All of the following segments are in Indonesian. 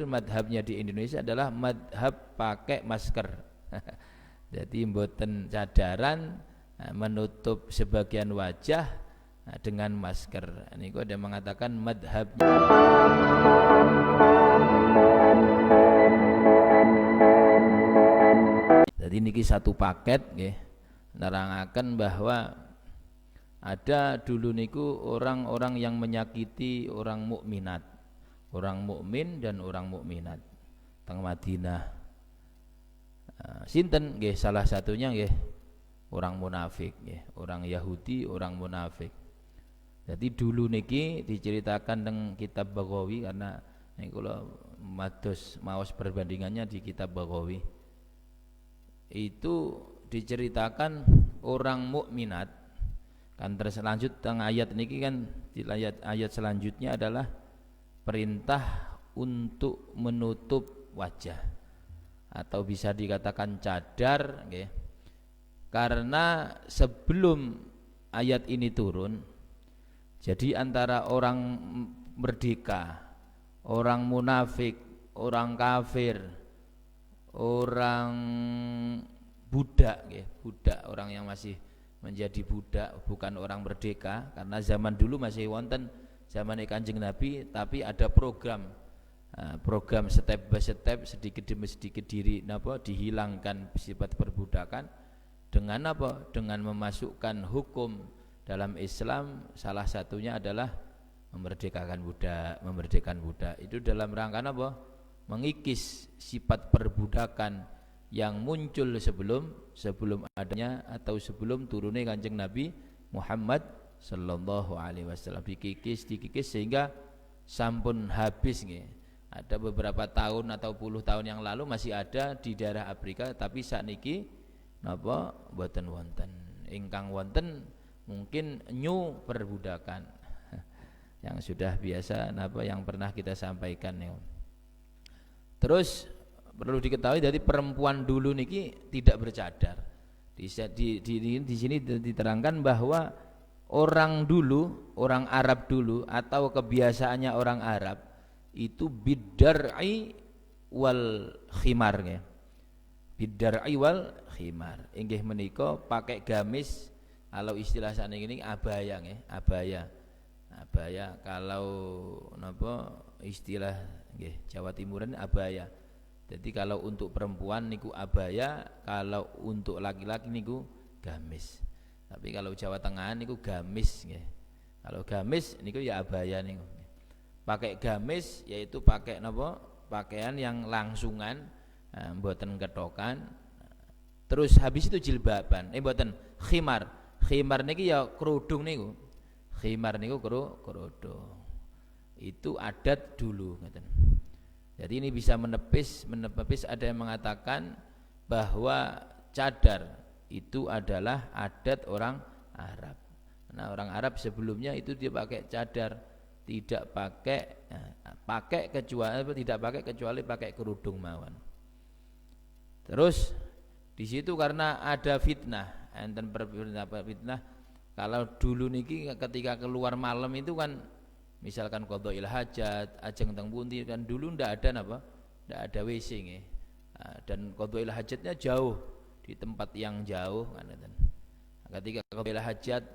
madhabnya di Indonesia adalah madhab pakai masker. Jadi mboten cadaran, menutup sebagian wajah dengan masker. Ini kok ada mengatakan madhabnya. Jadi niki satu paket nggih, nerangaken bahwa ada dulu niku orang-orang yang menyakiti orang mukminat, orang mukmin dan orang mukminat teng Madinah. Sinten nggih, salah satunya nggih orang munafik nggih, orang Yahudi, orang munafik. Jadi dulu niki diceritakan teng kitab Baghawi, karena niku kula maos perbandingannya di kitab Baghawi. Itu diceritakan orang mukminat kan. Terselanjut teng ayat niki kan, di ayat selanjutnya adalah perintah untuk menutup wajah atau bisa dikatakan cadar nggih. Karena sebelum ayat ini turun, jadi antara orang merdeka, orang munafik, orang kafir, orang budak nggih, budak, orang yang masih menjadi budak, bukan orang merdeka. Karena zaman dulu masih wonten zaman Kanjeng Nabi, tapi ada program step by step, sedikit demi sedikit dihilangkan sifat perbudakan dengan apa? Dengan memasukkan hukum dalam Islam. Salah satunya adalah memerdekakan budak. Itu dalam rangka apa? Mengikis sifat perbudakan yang muncul sebelum adanya atau sebelum turunnya Kanjeng Nabi Muhammad sallallahu alaihi wasallam. Dikikis sehingga sampun habis nggih. Ada beberapa tahun atau puluh tahun yang lalu masih ada di daerah Afrika, tapi sakniki napa mboten wonten. Ingkang wonten mungkin new perbudakan yang sudah biasa napa yang pernah kita sampaikan ya. Terus perlu diketahui, dari perempuan dulu niki tidak bercadar. Di sini diterangkan bahwa orang dulu, orang Arab dulu, atau kebiasaannya orang Arab itu bidar'i wal khimar ya. Bidar'i wal khimar inggih menika pakai gamis, kalau istilah saniki ini abaya nggih, abaya kalau napa istilah nggih Jawa Timuran abaya. Jadi kalau untuk perempuan niku abaya, kalau untuk laki-laki niku gamis. Tapi kalau Jawa Tengah niku gamis nggih. Kalau gamis niku ya abaya niku. Pakai gamis yaitu pakai napa? Pakaian yang langsungan, mboten ketokan. Terus habis itu jilbaban. Mboten khimar. Khimar niki ya kerudung niku. Khimar niku kerudung. Itu adat dulu ngoten. Jadi ini bisa menepis ada yang mengatakan bahwa cadar itu adalah adat orang Arab. Nah, orang Arab sebelumnya itu dia pakai cadar, tidak pakai kecuali pakai kerudung mawon. Terus di situ karena ada fitnah, enten fitnah. Kalau dulu niki ketika keluar malam itu kan, misalkan qadhail hajat, ajeng teng pundi kan, dulu ndak ada WC nggih. Dan qadhail hajatnya jauh, di tempat yang jauh kan. Ketika qadhail hajat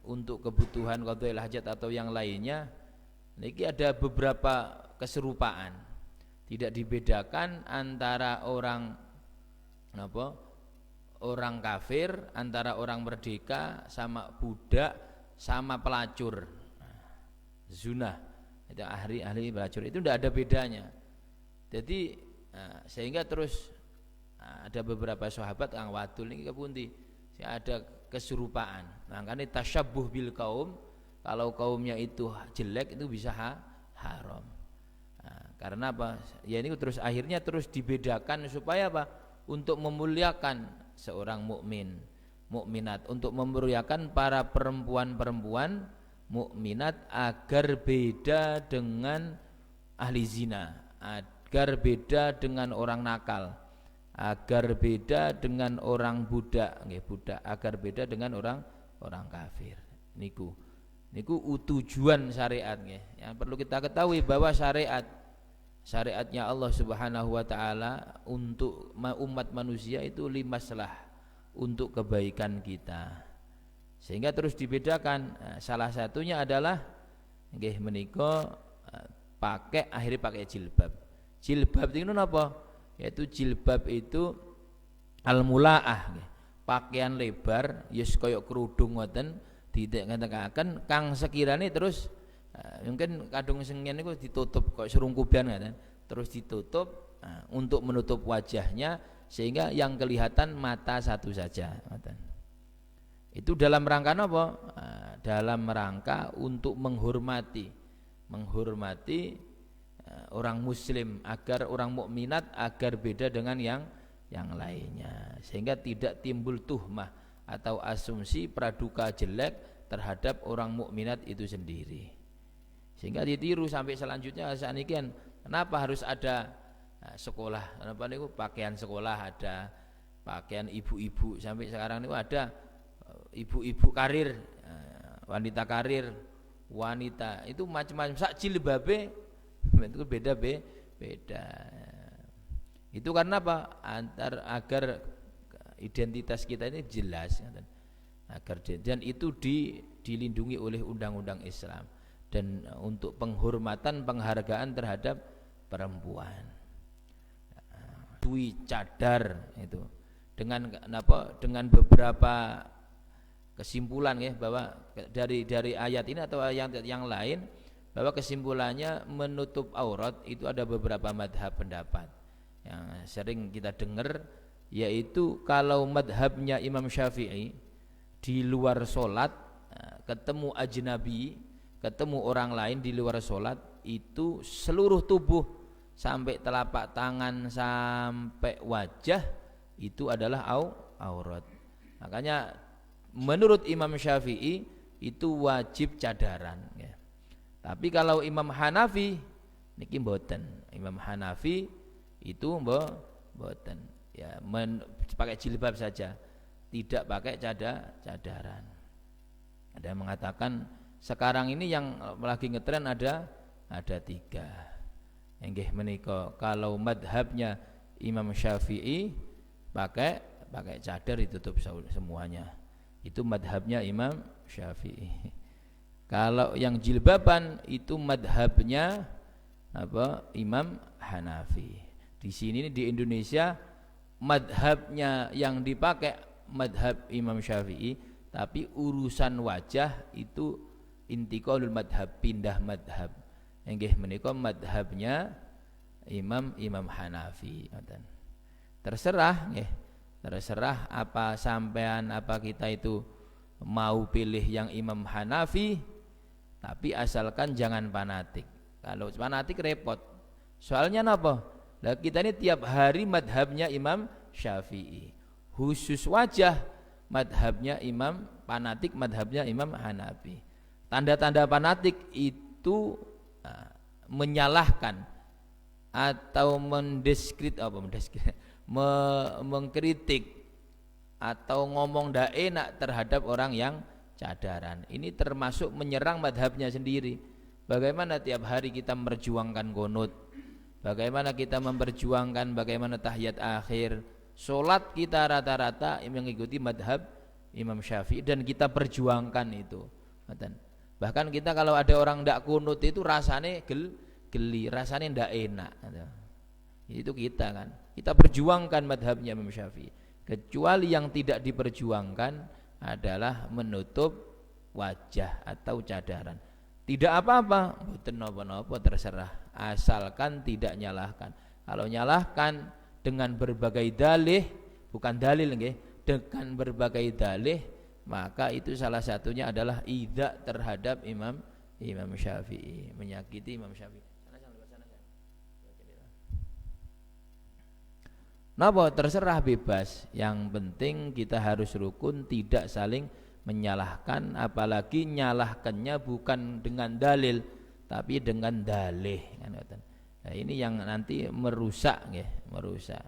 untuk kebutuhan qadhail hajat atau yang lainnya, niki ada beberapa keserupaan. Tidak dibedakan antara orang kafir, antara orang merdeka sama budak sama pelacur. Zunah itu ahli pelacur itu tidak ada bedanya. Jadi sehingga terus ada beberapa sahabat kang wadul niki kepundi ada keserupaan. Makanya tasyabbuh bil kaum, kalau kaumnya itu jelek itu bisa haram. Karena apa? Ya ini terus akhirnya terus dibedakan supaya apa? Untuk memuliakan seorang mukminat, untuk memuliakan para perempuan mukminat agar beda dengan ahli zina, agar beda dengan orang nakal, agar beda dengan orang budak, agar beda dengan orang kafir. Niku tujuan syariat nggih. Yang perlu kita ketahui bahwa syariat syariatnya Allah Subhanahu wa taala untuk umat manusia itu limaslah, untuk kebaikan kita. Sehingga terus dibedakan, salah satunya adalah nggih menika akhirnya pakai jilbab. Jilbab itu napa? Yaitu jilbab itu al-mulaah, pakaian lebar yes kaya kerudung ngoten dikatakan kang sekirane terus mungkin kadung sengien niku ditutup kaya serungkuban ngoten, terus ditutup untuk menutup wajahnya sehingga yang kelihatan mata satu saja ngoten. Itu dalam rangka apa? Dalam rangka untuk menghormati orang muslim, agar orang mukminat agar beda dengan yang lainnya, sehingga tidak timbul tuhmah atau asumsi praduga jelek terhadap orang mukminat itu sendiri, sehingga ditiru sampai selanjutnya saniki kenapa harus ada sekolah, kenapa niku pakaian sekolah ada, pakaian ibu-ibu sampai sekarang niku ada ibu-ibu karir, wanita karir, wanita itu macam-macam sak jilbabe itu beda. Itu karena apa? Agar identitas kita ini jelas, agar dan itu dilindungi oleh undang-undang Islam, dan untuk penghormatan penghargaan terhadap perempuan. Tui cadar itu dengan apa? Dengan beberapa kesimpulan ya, bahwa dari ayat ini atau yang lain, bahwa kesimpulannya menutup aurat itu ada beberapa madhab pendapat yang sering kita dengar, yaitu kalau madhabnya Imam Syafi'i di luar sholat ketemu ajnabi, ketemu orang lain di luar sholat, itu seluruh tubuh sampai telapak tangan sampai wajah itu adalah aurat. Makanya menurut Imam Syafi'i itu wajib cadaran ya. Tapi kalau Imam Hanafi niki mboten. Imam Hanafi itu mboten. Ya, pakai jilbab saja, tidak pakai cadaran. Ada yang mengatakan sekarang ini yang lagi ngetren ada 3. Nggih menika kalau madhabnya Imam Syafi'i pakai cadar ditutup semuanya. Itu madhabnya Imam Syafi'i. Kalau yang jilbaban itu madhabnya Imam Hanafi. Di sini di Indonesia madhabnya yang dipakai madhab Imam Syafi'i, tapi urusan wajah itu intiqalul madhab, pindah madhab. Nggih menika madhabnya Imam Hanafi. Terserah nggih. Terserah apa sampean, apa kita itu mau pilih yang Imam Hanafi, tapi asalkan jangan fanatik. Kalau fanatik repot. Soalnya apa? Lah kita ini tiap hari madhabnya Imam Syafi'i. Khusus wajah madhabnya Imam fanatik, madhabnya Imam Hanafi. Tanda-tanda fanatik itu menyalahkan atau mengkritik atau ngomong ndak enak terhadap orang yang cadaran. Ini termasuk menyerang madhabnya sendiri. Bagaimana tiap hari kita memperjuangkan qunut, bagaimana kita memperjuangkan bagaimana tahiyat akhir, solat kita rata-rata mengikuti madhab Imam Syafi'i dan kita perjuangkan itu. Bahkan kita kalau ada orang ndak qunut itu rasanya geli, rasanya ndak enak. Itu kita kan. Kita perjuangkan madhabnya Imam Syafi'i. Kecuali yang tidak diperjuangkan adalah menutup wajah atau cadaran. Tidak apa-apa, mboten napa-napa, terserah, asalkan tidak nyalahkan. Kalau nyalahkan dengan berbagai dalih, bukan dalil nggih, dengan berbagai dalih, maka itu salah satunya adalah idza terhadap Imam Syafi'i, menyakiti Imam Syafi'i. Napa terserah, bebas. Yang penting kita harus rukun, tidak saling menyalahkan, apalagi nyalahkannya bukan dengan dalil tapi dengan dalih. Nah, ini yang nanti merusak ya, merusak.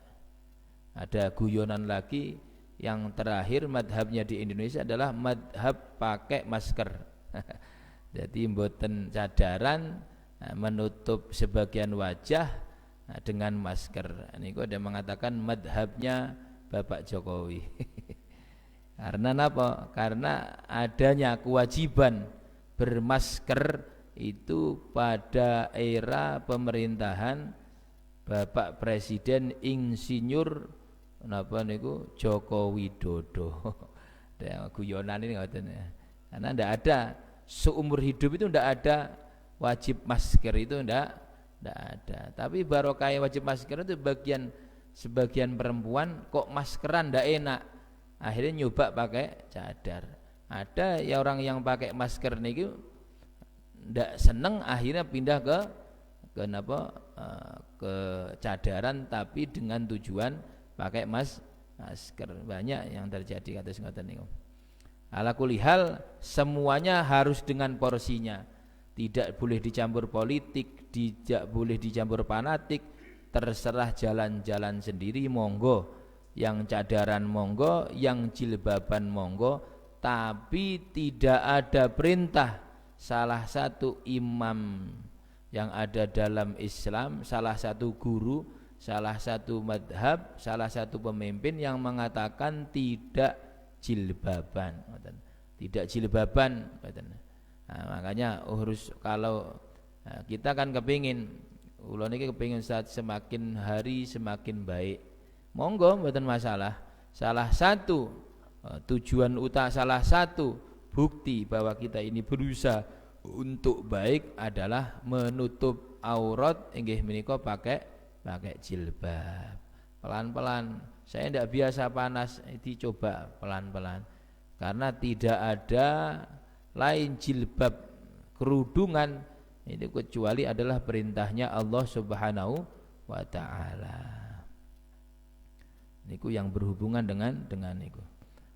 Ada guyonan lagi yang terakhir, madhabnya di Indonesia adalah madhab pakai masker. Jadi mboten cadaran, menutup sebagian wajah, dengan masker. Ini ada mengatakan madhabnya Bapak Jokowi. Karena apa? Karena adanya kewajiban bermasker itu pada era pemerintahan Bapak Presiden Insinyur napa niku Joko Widodo. Ada guyonan ini ngoten ya. Karena ndak ada seumur hidup itu ndak ada wajib masker itu ndak ada. Tapi barokah wajib masker itu sebagian perempuan kok maskeran ndak enak. Akhirnya nyoba pakai cadar. Ada ya orang yang pakai masker niku ndak seneng akhirnya pindah ke cadaran tapi dengan tujuan pakai masker. Banyak yang terjadi kata ngoten niku. Ala kulli hal semuanya harus dengan porsinya. Tidak boleh dicampur politik, tidak boleh dicampur fanatik, terserah jalan-jalan sendiri monggo. Yang cadaran monggo, yang jilbaban monggo, tapi tidak ada perintah salah satu imam yang ada dalam Islam, salah satu guru, salah satu madhab, salah satu pemimpin yang mengatakan tidak jilbaban, tidak jilbaban. Nah, makanya harus kalau kita kan kepingin, ulo niki kepingin saat semakin hari semakin baik. Monggo mboten masalah. Salah satu tujuan utama, salah satu bukti bahwa kita ini berusaha untuk baik adalah menutup aurat inggih menika pakai jilbab. Pelan-pelan. Saya tidak biasa panas, dicoba pelan-pelan. Karena tidak ada lain jilbab kerudungan itu kecuali adalah perintahnya Allah Subhanahu wa taala. Niku yang berhubungan dengan niku.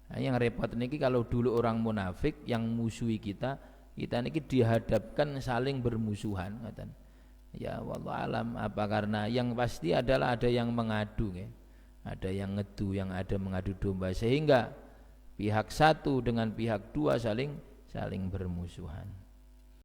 Nah, yang repot niki kalau dulu orang munafik yang musuhi kita niki dihadapkan saling bermusuhan ngoten. Ya wallahu alam, apa karena yang pasti adalah ada yang mengadu ya. Ada yang ngedu, yang ada mengadu domba sehingga pihak satu dengan pihak dua saling bermusuhan.